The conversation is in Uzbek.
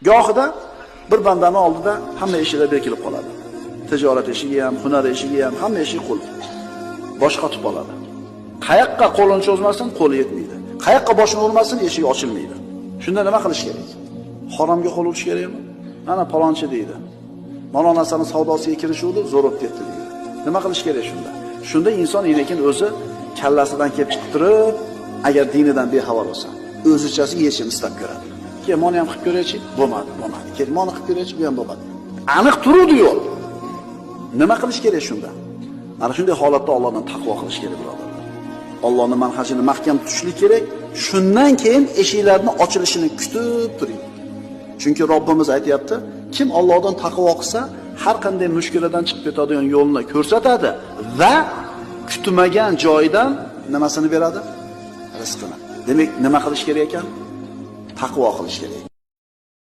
Gohida bir bandani oldida hamma eshiklar bekilib qoladi. Tijorat eshigi ham, hunar eshigi ham, hamma eshik qulf. Bosh qotib qoladi. Qayoqqa qo'lini cho'zmasin, qo'li yetmaydi. Qayoqqa boshini urmasin, eshik ochilmaydi. Shunda nima qilish kerak? Haromga qo'l urish kerakmi? Mana palonchi deydi. Mana narsani savdosiga kirishuvdi, zo'r o'tib ketdi deydi. Nima qilish kerak shunda? Shunda inson lekin o'zi kallasidan kelib chiqib turib, agar dinidan bexabar bo'lsa, o'zichasi yechim istab ko'radi. Keyin mana ham qilib ko'raychi, bo'lmadi. Keyin mana qilib ko'raychi, bu ham bo'lmadi. Aniq turuvdi yo'l. Nima qilish kerak shunda? Mana shunday holatda Allohdan taqvo qilish kerak, birodarlar. Allohning manhajini mahkam tutishlik kerak. Shundan keyin eshiklarning ochilishini kutib turing. Chunki Robbimiz aytayapti, kim Allohdan taqvo qilsa, har qanday mushkuladan chiqib ketadigan yo'lni ko'rsatadi va kutmagan joydan nimasini beradi? Rizqini. Demak, nima qilish kerak ekan? Taqvo qilish kerak.